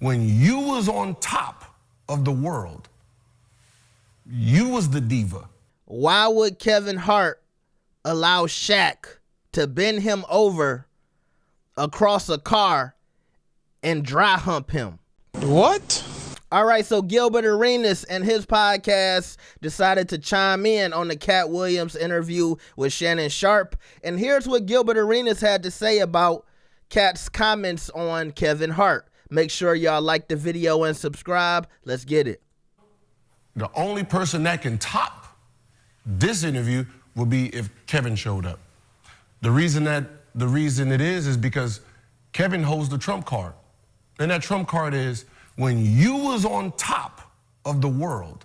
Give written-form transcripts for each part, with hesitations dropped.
When you was on top of the world, you was the diva. Why would Kevin Hart allow Shaq to bend him over across a car and dry hump him? What? All right, so Gilbert Arenas and his podcast decided to chime in on the Katt Williams interview with Shannon Sharpe. And here's what Gilbert Arenas had to say about Katt's comments on Kevin Hart. Make sure y'all like the video and subscribe. Let's get it. The only person that can top this interview would be if Kevin showed up. The reason it is because Kevin holds the trump card. And that trump card is, when you was on top of the world,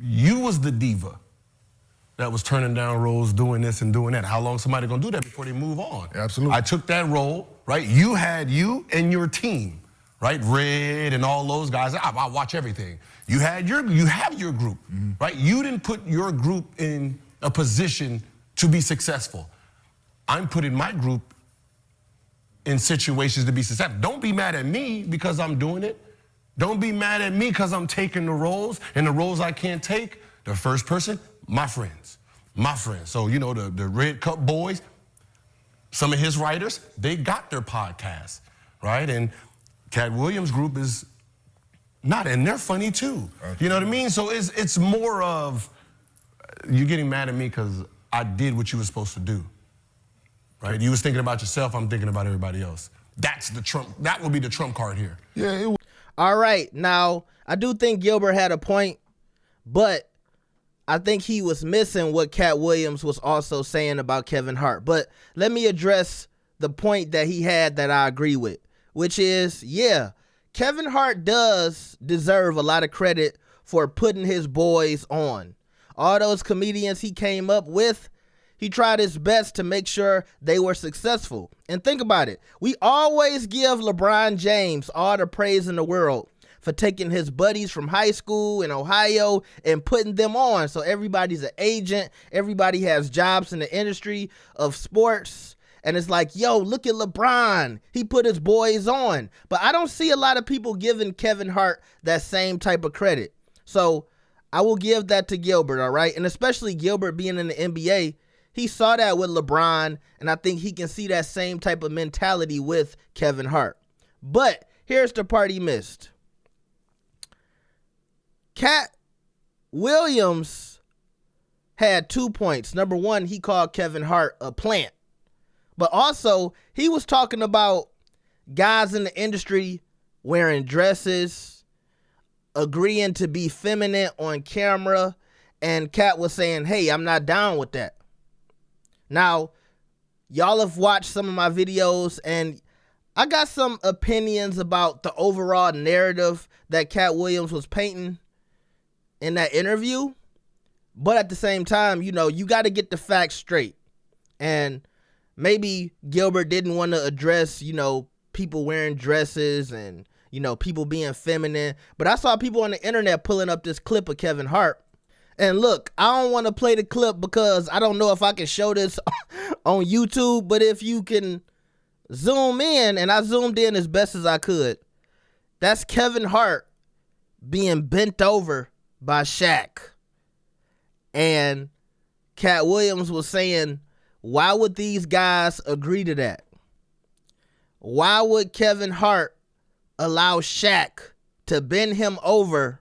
you was the diva that was turning down roles, doing this and doing that. How long somebody gonna do that before they move on? Absolutely. I took that role, right? You had you and your team, right? Red and all those guys. I watch everything. You have your group, right? You didn't put your group in a position to be successful. I'm putting my group in situations to be successful. Don't be mad at me because I'm doing it. Don't be mad at me because I'm taking the roles, and the roles I can't take, the first person, my friends. So, you know, the Red Cup boys, some of his writers, they got their podcasts, right? And Katt Williams' group is not, and they're funny too. You know what I mean? So it's more of, you getting mad at me because I did what you were supposed to do. Right? You was thinking about yourself, I'm thinking about everybody else. That's the trump, that would be the trump card here. Yeah. All right, now, I do think Gilbert had a point, but I think he was missing what Katt Williams was also saying about Kevin Hart. But let me address the point that he had that I agree with, which is, yeah, Kevin Hart does deserve a lot of credit for putting his boys on. All those comedians he came up with, he tried his best to make sure they were successful. And think about it. We always give LeBron James all the praise in the world for taking his buddies from high school in Ohio and putting them on. So everybody's an agent. Everybody has jobs in the industry of sports. And it's like, yo, look at LeBron. He put his boys on. But I don't see a lot of people giving Kevin Hart that same type of credit. So I will give that to Gilbert, all right? And especially Gilbert being in the NBA, he saw that with LeBron, and I think he can see that same type of mentality with Kevin Hart. But here's the part he missed. Katt Williams had 2 points. Number one, he called Kevin Hart a plant. But also, he was talking about guys in the industry wearing dresses, agreeing to be feminine on camera, and Katt was saying, hey, I'm not down with that. Now, y'all have watched some of my videos, and I got some opinions about the overall narrative that Katt Williams was painting in that interview. But at the same time, you know, you got to get the facts straight. And maybe Gilbert didn't want to address, you know, people wearing dresses and, you know, people being feminine. But I saw people on the internet pulling up this clip of Kevin Hart. And look, I don't want to play the clip because I don't know if I can show this on YouTube, but if you can zoom in, and I zoomed in as best as I could, that's Kevin Hart being bent over by Shaq. And Katt Williams was saying, why would these guys agree to that? Why would Kevin Hart allow Shaq to bend him over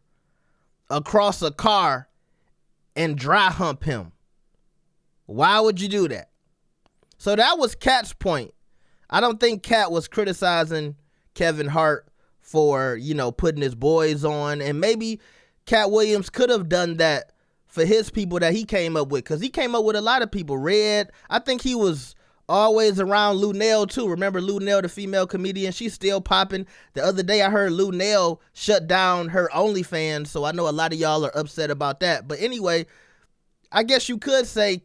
across a car and dry hump him? Why would you do that? So that was Katt's point. I don't think Katt was criticizing Kevin Hart for, you know, putting his boys on. And maybe Katt Williams could have done that for his people that he came up with, because he came up with a lot of people. Red, I think he was always around Lunel too. Remember Lunel, the female comedian? She's still popping. The other day I heard Lunel shut down her OnlyFans, so I know a lot of y'all are upset about that. But anyway, I guess you could say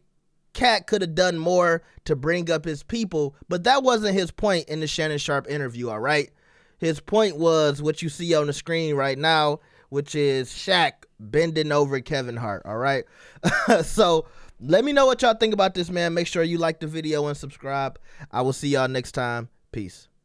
Katt could have done more to bring up his people, but that wasn't his point in the Shannon Sharpe interview, all right? His point was what you see on the screen right now, which is Shaq bending over Kevin Hart, all right? So let me know what y'all think about this, man. Make sure you like the video and subscribe. I will see y'all next time. Peace.